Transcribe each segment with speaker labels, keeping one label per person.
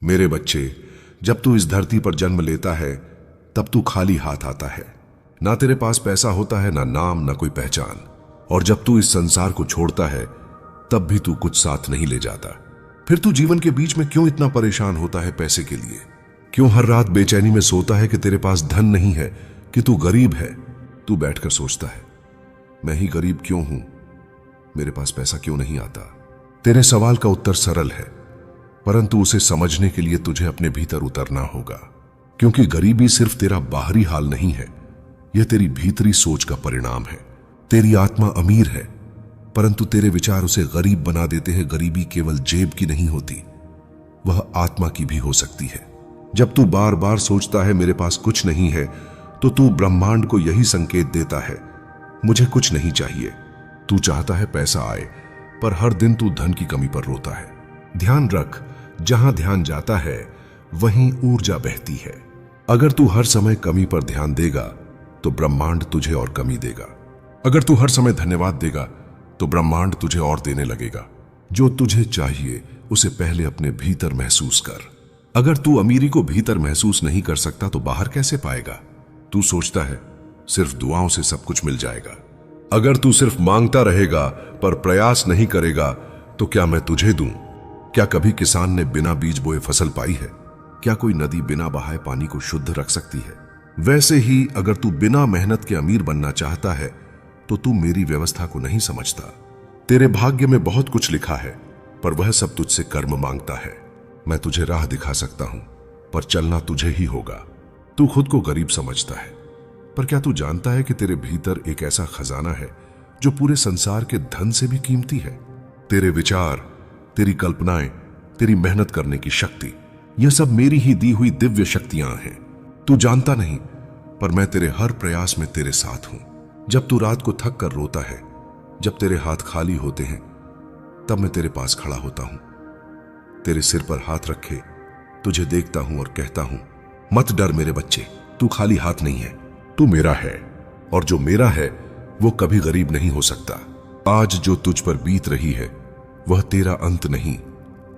Speaker 1: मेरे बच्चे, जब तू इस धरती पर जन्म लेता है तब तू खाली हाथ आता है। ना तेरे पास पैसा होता है, ना नाम, ना कोई पहचान। और जब तू इस संसार को छोड़ता है तब भी तू कुछ साथ नहीं ले जाता। फिर तू जीवन के बीच में क्यों इतना परेशान होता है पैसे के लिए? क्यों हर रात बेचैनी में सोता है कि तेरे पास धन नहीं है, कि तू गरीब है? तू बैठकर सोचता है, मैं ही गरीब क्यों हूं? मेरे पास पैसा क्यों नहीं आता? तेरे सवाल का उत्तर सरल है, परंतु उसे समझने के लिए तुझे अपने भीतर उतरना होगा। क्योंकि गरीबी सिर्फ तेरा बाहरी हाल नहीं है, यह तेरी भीतरी सोच का परिणाम है। तेरी आत्मा अमीर है, परंतु तेरे विचार उसे गरीब बना देते हैं। गरीबी केवल जेब की नहीं होती, वह आत्मा की भी हो सकती है। जब तू बार बार सोचता है मेरे पास कुछ नहीं है, तो तू ब्रह्मांड को यही संकेत देता है, मुझे कुछ नहीं चाहिए। तू चाहता है पैसा आए, पर हर दिन तू धन की कमी पर रोता है। ध्यान रख, जहां ध्यान जाता है वहीं ऊर्जा बहती है। अगर तू हर समय कमी पर ध्यान देगा तो ब्रह्मांड तुझे और कमी देगा। अगर तू हर समय धन्यवाद देगा तो ब्रह्मांड तुझे और देने लगेगा। जो तुझे चाहिए उसे पहले अपने भीतर महसूस कर। अगर तू अमीरी को भीतर महसूस नहीं कर सकता तो बाहर कैसे पाएगा? तू सोचता है सिर्फ दुआओं से सब कुछ मिल जाएगा। अगर तू सिर्फ मांगता रहेगा पर प्रयास नहीं करेगा तो क्या मैं तुझे दूं? क्या कभी किसान ने बिना बीज बोए फसल पाई है? क्या कोई नदी बिना बहाए पानी को शुद्ध रख सकती है? वैसे ही अगर तू बिना मेहनत के अमीर बनना चाहता है तो तू मेरी व्यवस्था को नहीं समझता। तेरे भाग्य में बहुत कुछ लिखा है, पर वह सब तुझसे कर्म मांगता है। मैं तुझे राह दिखा सकता हूं, पर चलना तुझे ही होगा। तू खुद को गरीब समझता है, पर क्या तू जानता है कि तेरे भीतर एक ऐसा खजाना है जो पूरे संसार के धन से भी कीमती है? तेरे विचार, तेरी कल्पनाएं, तेरी मेहनत करने की शक्ति, यह सब मेरी ही दी हुई दिव्य शक्तियां हैं। तू जानता नहीं, पर मैं तेरे हर प्रयास में तेरे साथ हूं। जब तू रात को थक कर रोता है, जब तेरे हाथ खाली होते हैं, तब मैं तेरे पास खड़ा होता हूं। तेरे सिर पर हाथ रखे तुझे देखता हूं और कहता हूं, मत डर मेरे बच्चे, तू खाली हाथ नहीं है, तू मेरा है। और जो मेरा है वो कभी गरीब नहीं हो सकता। आज जो तुझ पर बीत रही है वह तेरा अंत नहीं,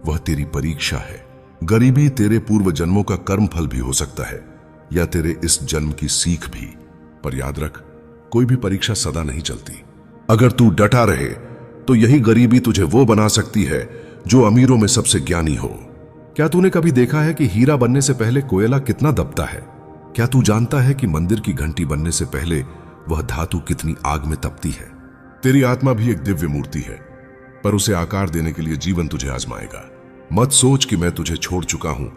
Speaker 1: वह तेरी परीक्षा है। गरीबी तेरे पूर्व जन्मों का कर्म फल भी हो सकता है, या तेरे इस जन्म की सीख भी। पर याद रख, कोई भी परीक्षा सदा नहीं चलती। अगर तू डटा रहे तो यही गरीबी तुझे वो बना सकती है जो अमीरों में सबसे ज्ञानी हो। क्या तूने कभी देखा है कि हीरा बनने से पहले कोयला कितना दबता है? क्या तू जानता है कि मंदिर की घंटी बनने से पहले वह धातु कितनी आग में तपती है? तेरी आत्मा भी एक दिव्य मूर्ति है, पर उसे आकार देने के लिए जीवन तुझे आजमाएगा। मत सोच कि मैं तुझे छोड़ चुका हूं,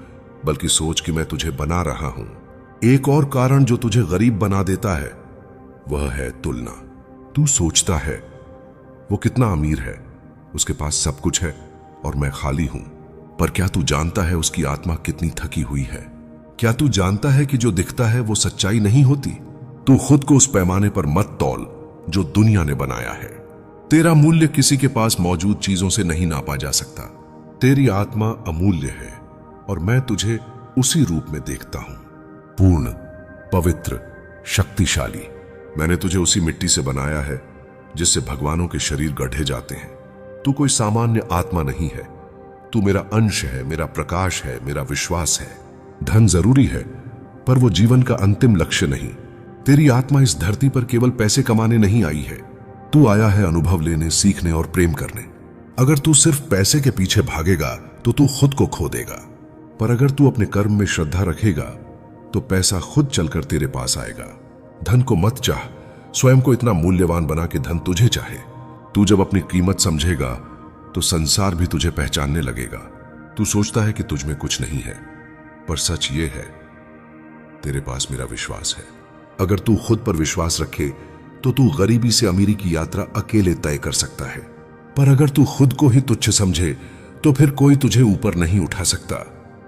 Speaker 1: बल्कि सोच कि मैं तुझे बना रहा हूं। एक और कारण जो तुझे गरीब बना देता है वह है तुलना। तू सोचता है वो कितना अमीर है, उसके पास सब कुछ है और मैं खाली हूं। पर क्या तू जानता है उसकी आत्मा कितनी थकी हुई है? क्या तू जानता है कि जो दिखता है वो सच्चाई नहीं होती? तू खुद को उस पैमाने पर मत तौल जो दुनिया ने बनाया है। तेरा मूल्य किसी के पास मौजूद चीजों से नहीं नापा जा सकता। तेरी आत्मा अमूल्य है और मैं तुझे उसी रूप में देखता हूं, पूर्ण, पवित्र, शक्तिशाली। मैंने तुझे उसी मिट्टी से बनाया है जिससे भगवानों के शरीर गढ़े जाते हैं। तू कोई सामान्य आत्मा नहीं है, तू मेरा अंश है, मेरा प्रकाश है, मेरा विश्वास है। धन जरूरी है, पर वो जीवन का अंतिम लक्ष्य नहीं। तेरी आत्मा इस धरती पर केवल पैसे कमाने नहीं आई है, तू आया है अनुभव लेने, सीखने और प्रेम करने। अगर तू सिर्फ पैसे के पीछे भागेगा तो तू खुद को खो देगा, पर अगर तू अपने कर्म में श्रद्धा रखेगा तो पैसा खुद चलकर तेरे पास आएगा। धन को मत चाह, स्वयं को इतना मूल्यवान बना कि धन तुझे चाहे। तू जब अपनी कीमत समझेगा तो संसार भी तुझे पहचानने लगेगा। तू सोचता है कि तुझ में कुछ नहीं है, पर सच ये है, तेरे पास मेरा विश्वास है। अगर तू खुद पर विश्वास रखे तो तू गरीबी से अमीरी की यात्रा अकेले तय कर सकता है। पर अगर तू खुद को ही तुच्छ समझे तो फिर कोई तुझे ऊपर नहीं उठा सकता।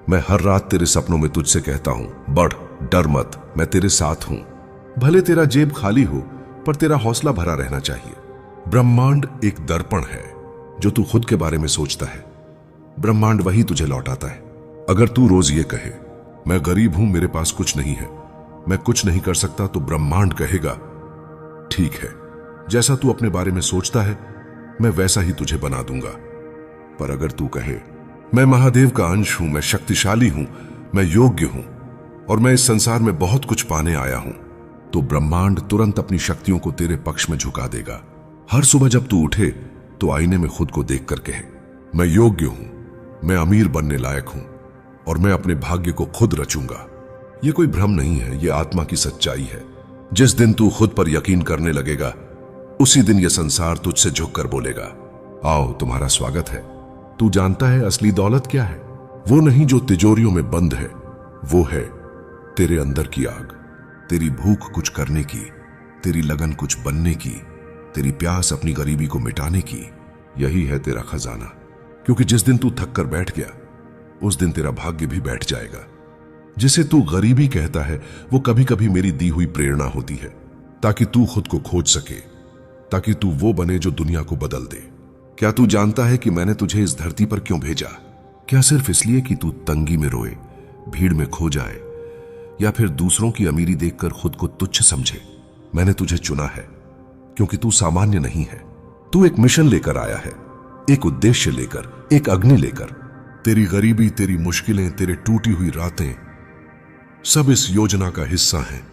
Speaker 1: मैं हर रात तेरे सपनों में तुझसे कहता हूं, बढ़, डर मत, मैं तेरे साथ हूं। भले तेरा जेब खाली हो, पर तेरा हौसला भरा रहना चाहिए। ब्रह्मांड एक दर्पण है, जो तू खुद के बारे में सोचता है ब्रह्मांड वही तुझे लौटाता है। अगर तू रोज ये कहे, मैं गरीब हूं, मेरे पास कुछ नहीं है, मैं कुछ नहीं कर सकता, तो ब्रह्मांड कहेगा, ठीक है, जैसा तू अपने बारे में सोचता है मैं वैसा ही तुझे बना दूंगा। पर अगर तू कहे, मैं महादेव का अंश हूं, मैं शक्तिशाली हूं, मैं योग्य हूं और मैं इस संसार में बहुत कुछ पाने आया हूं। तो ब्रह्मांड तुरंत अपनी शक्तियों को तेरे पक्ष में झुका देगा। हर सुबह जब तू उठे तो आईने में खुद को देखकर कहे, मैं योग्य हूं, मैं अमीर बनने लायक हूं और मैं अपने भाग्य को खुद रचूंगा। यह कोई भ्रम नहीं है, यह आत्मा की सच्चाई है। जिस दिन तू खुद पर यकीन करने लगेगा उसी दिन यह संसार तुझसे झुककर बोलेगा, आओ तुम्हारा स्वागत है। तू जानता है असली दौलत क्या है? वो नहीं जो तिजोरियों में बंद है, वो है तेरे अंदर की आग, तेरी भूख कुछ करने की, तेरी लगन कुछ बनने की, तेरी प्यास अपनी गरीबी को मिटाने की। यही है तेरा खजाना। क्योंकि जिस दिन तू थक कर बैठ गया उस दिन तेरा भाग्य भी बैठ जाएगा। जिसे तू गरीबी कहता है वो कभी कभी मेरी दी हुई प्रेरणा होती है, ताकि तू खुद को खोज सके, ताकि तू वो बने जो दुनिया को बदल दे। क्या तू जानता है कि मैंने तुझे इस धरती पर क्यों भेजा? क्या सिर्फ इसलिए कि तू तंगी में रोए, भीड़ में खो जाए या फिर दूसरों की अमीरी देखकर खुद को तुच्छ समझे? मैंने तुझे चुना है क्योंकि तू सामान्य नहीं है। तू एक मिशन लेकर आया है, एक उद्देश्य लेकर, एक अग्नि लेकर। तेरी गरीबी, तेरी मुश्किलें, तेरे टूटी हुई रातें सब इस योजना का हिस्सा हैं,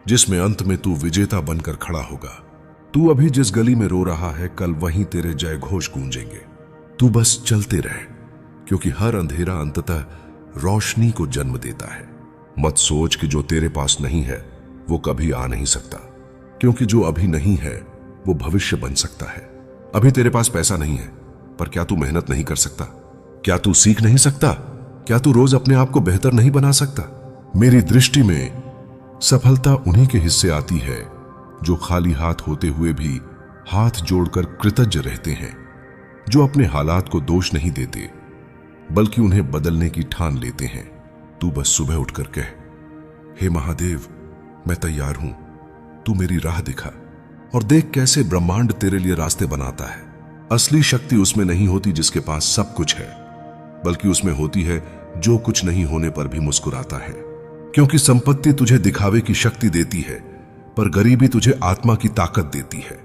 Speaker 1: जिसमें अंत में तू विजेता बनकर खड़ा होगा। तू अभी जिस गली में रो रहा है कल वहीं तेरे जय घोष गूंजेंगे। तू बस चलते रहे, क्योंकि हर अंधेरा अंततः रोशनी को जन्म देता है। मत सोच कि जो तेरे पास नहीं है वो कभी आ नहीं सकता, क्योंकि जो अभी नहीं है वो भविष्य बन सकता है। अभी तेरे पास पैसा नहीं है, पर क्या तू मेहनत नहीं कर सकता? क्या तू सीख नहीं सकता? क्या तू रोज अपने आप को बेहतर नहीं बना सकता? मेरी दृष्टि में सफलता उन्हीं के हिस्से आती है जो खाली हाथ होते हुए भी हाथ जोड़कर कृतज्ञ रहते हैं, जो अपने हालात को दोष नहीं देते बल्कि उन्हें बदलने की ठान लेते हैं। तू बस सुबह उठकर कह, हे महादेव, मैं तैयार हूं, तू मेरी राह दिखा। और देख कैसे ब्रह्मांड तेरे लिए रास्ते बनाता है। असली शक्ति उसमें नहीं होती जिसके पास सब कुछ है, बल्कि उसमें होती है जो कुछ नहीं होने पर भी मुस्कुराता है। क्योंकि संपत्ति तुझे दिखावे की शक्ति देती है, पर गरीबी तुझे आत्मा की ताकत देती है।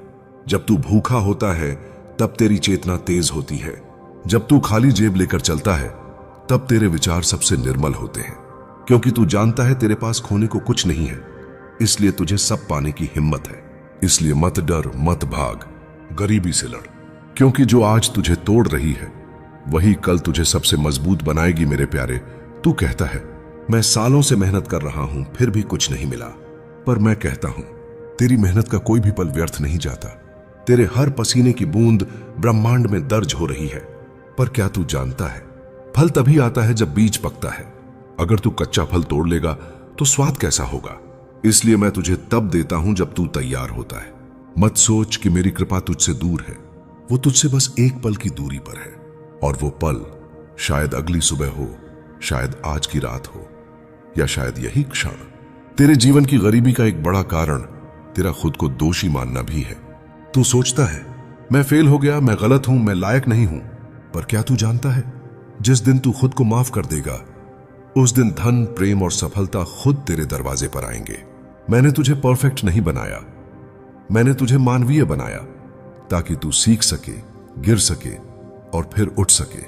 Speaker 1: जब तू भूखा होता है तब तेरी चेतना तेज होती है। जब तू खाली जेब लेकर चलता है तब तेरे विचार सबसे निर्मल होते हैं। क्योंकि तू जानता है तेरे पास खोने को कुछ नहीं है, इसलिए तुझे सब पाने की हिम्मत है। इसलिए मत डर, मत भाग, गरीबी से लड़। क्योंकि जो आज तुझे तोड़ रही है वही कल तुझे सबसे मजबूत बनाएगी। मेरे प्यारे, तू कहता है मैं सालों से मेहनत कर रहा हूं फिर भी कुछ नहीं मिला, पर मैं कहता हूं तेरी मेहनत का कोई भी पल व्यर्थ नहीं जाता। तेरे हर पसीने की बूंद ब्रह्मांड में दर्ज हो रही है। पर क्या तू जानता है फल तभी आता है जब बीज पकता है। अगर तू कच्चा फल तोड़ लेगा तो स्वाद कैसा होगा? इसलिए मैं तुझे तब देता हूं जब तू तैयार होता है। मत सोच कि मेरी कृपा तुझसे दूर है, वो तुझसे बस एक पल की दूरी पर है। और वो पल शायद अगली सुबह हो, शायद आज की रात हो, या शायद यही क्षण। तेरे जीवन की गरीबी का एक बड़ा कारण तेरा खुद को दोषी मानना भी है। तू सोचता है मैं फेल हो गया, मैं गलत हूं, मैं लायक नहीं हूं। पर क्या तू जानता है जिस दिन तू खुद को माफ कर देगा उस दिन धन, प्रेम और सफलता खुद तेरे दरवाजे पर आएंगे। मैंने तुझे परफेक्ट नहीं बनाया, मैंने तुझे मानवीय बनाया, ताकि तू सीख सके, गिर सके और फिर उठ सके।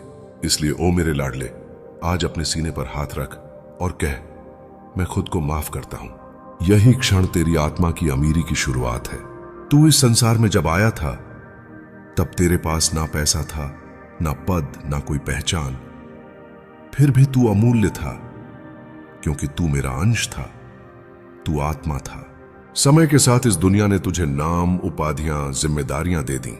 Speaker 1: इसलिए ओ मेरे लाडले, आज अपने सीने पर हाथ रख और कह, मैं खुद को माफ करता हूं। यही क्षण तेरी आत्मा की अमीरी की शुरुआत है। तू इस संसार में जब आया था तब तेरे पास ना पैसा था, ना पद, ना कोई पहचान। फिर भी तू अमूल्य था, क्योंकि तू मेरा अंश था, तू आत्मा था। समय के साथ इस दुनिया ने तुझे नाम, उपाधियां, जिम्मेदारियां दे दी,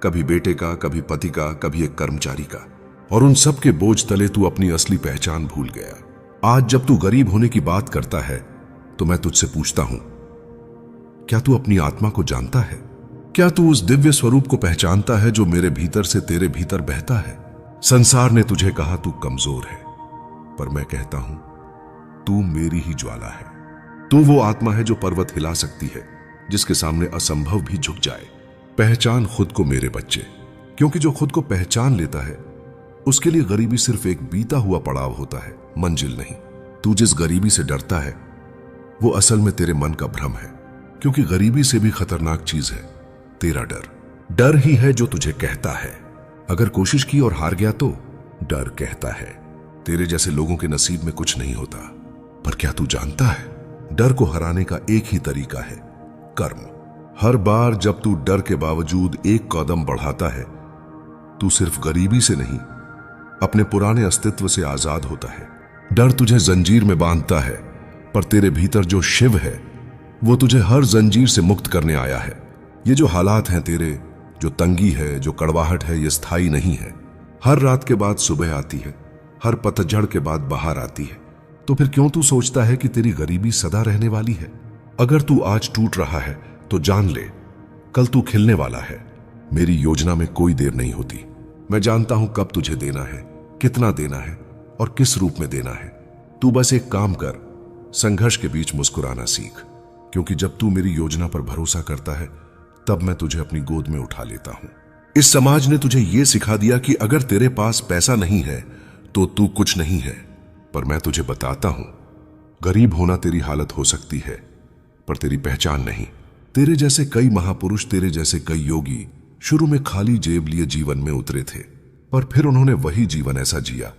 Speaker 1: कभी बेटे का, कभी पति का, कभी एक कर्मचारी का। और उन सब के बोझ तले तू अपनी असली पहचान भूल गया। आज जब तू गरीब होने की बात करता है तो मैं तुझसे पूछता हूं, क्या तू अपनी आत्मा को जानता है? क्या तू उस दिव्य स्वरूप को पहचानता है जो मेरे भीतर से तेरे भीतर बहता है? संसार ने तुझे कहा तू कमजोर है, पर मैं कहता हूं तू मेरी ही ज्वाला है। तू वो आत्मा है जो पर्वत हिला सकती है, जिसके सामने असंभव भी झुक जाए। पहचान खुद को मेरे बच्चे, क्योंकि जो खुद को पहचान लेता है उसके लिए गरीबी सिर्फ एक बीता हुआ पड़ाव होता है, मंजिल नहीं। तू जिस गरीबी से डरता है वो असल में तेरे मन का भ्रम है, क्योंकि गरीबी से भी खतरनाक चीज है तेरा डर। डर ही है जो तुझे कहता है अगर कोशिश की और हार गया तो डर कहता है तेरे जैसे लोगों के नसीब में कुछ नहीं होता। पर क्या तू जानता है, डर को हराने का एक ही तरीका है, कर्म। हर बार जब तू डर के बावजूद एक कदम बढ़ाता है, तू सिर्फ गरीबी से नहीं, अपने पुराने अस्तित्व से आजाद होता है। डर तुझे जंजीर में बांधता है, पर तेरे भीतर जो शिव है वो तुझे हर जंजीर से मुक्त करने आया है। ये जो हालात हैं तेरे, जो तंगी है, जो कड़वाहट है, ये स्थायी नहीं है। हर रात के बाद सुबह आती है, हर पतझड़ के बाद बाहर आती है। तो फिर क्यों तू सोचता है कि तेरी गरीबी सदा रहने वाली है? अगर तू आज टूट रहा है तो जान ले, कल तू खिलने वाला है। मेरी योजना में कोई देर नहीं होती। मैं जानता हूं कब तुझे देना है, कितना देना है और किस रूप में देना है। तू बस एक काम कर, संघर्ष के बीच मुस्कुराना सीख, क्योंकि जब तू मेरी योजना पर भरोसा करता है तब मैं तुझे अपनी गोद में उठा लेता हूं। इस समाज ने तुझे यह सिखा दिया कि अगर तेरे पास पैसा नहीं है तो तू कुछ नहीं है। पर मैं तुझे बताता हूं, गरीब होना तेरी हालत हो सकती है, पर तेरी पहचान नहीं। तेरे जैसे कई महापुरुष, तेरे जैसे कई योगी शुरू में खाली जेब लिए जीवन में उतरे थे, पर फिर उन्होंने वही जीवन ऐसा जिया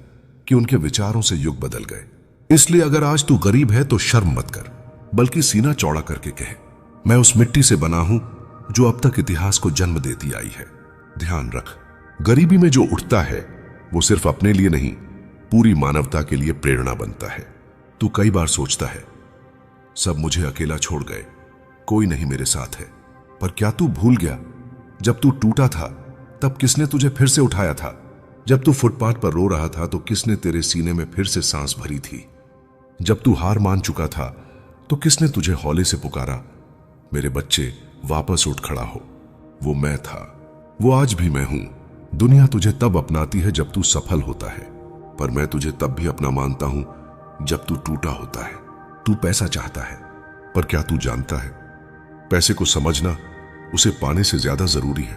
Speaker 1: कि उनके विचारों से युग बदल गए। इसलिए अगर आज तू गरीब है तो शर्म मत कर, बल्कि सीना चौड़ा करके कहे, मैं उस मिट्टी से बना हूं जो अब तक इतिहास को जन्म देती आई है। ध्यान रख, गरीबी में जो उठता है वो सिर्फ अपने लिए नहीं, पूरी मानवता के लिए प्रेरणा बनता है। तू कई बार सोचता है, सब मुझे अकेला छोड़ गए, कोई नहीं मेरे साथ है। पर क्या तू भूल गया, जब तू टूटा था तब किसने तुझे फिर से उठाया था? जब तू फुटपाथ पर रो रहा था तो किसने तेरे सीने में फिर से सांस भरी थी? जब तू हार मान चुका था तो किसने तुझे हौले से पुकारा, मेरे बच्चे वापस उठ खड़ा हो? वो मैं था, वो आज भी मैं हूं। दुनिया तुझे तब अपनाती है जब तू सफल होता है, पर मैं तुझे तब भी अपना मानता हूं जब तू टूटा होता है। तू पैसा चाहता है, पर क्या तू जानता है, पैसे को समझना उसे पाने से ज्यादा जरूरी है।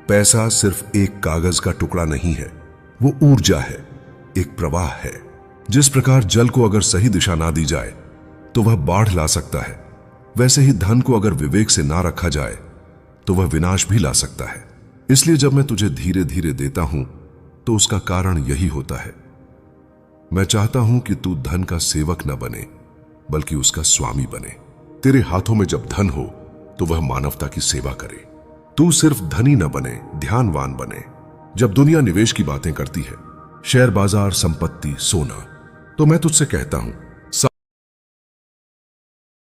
Speaker 1: पैसा सिर्फ एक कागज का टुकड़ा नहीं है, वो ऊर्जा है, एक प्रवाह है। जिस प्रकार जल को अगर सही दिशा ना दी जाए तो वह बाढ़ ला सकता है, वैसे ही धन को अगर विवेक से ना रखा जाए तो वह विनाश भी ला सकता है। इसलिए जब मैं तुझे धीरे धीरे देता हूं तो उसका कारण यही होता है, मैं चाहता हूं कि तू धन का सेवक न बने, बल्कि उसका स्वामी बने। तेरे हाथों में जब धन हो तो वह मानवता की सेवा करे। तू सिर्फ धनी न बने, ध्यानवान बने। जब दुनिया निवेश की बातें करती है, शेयर बाजार, संपत्ति, सोना, तो मैं तुझसे कहता हूं,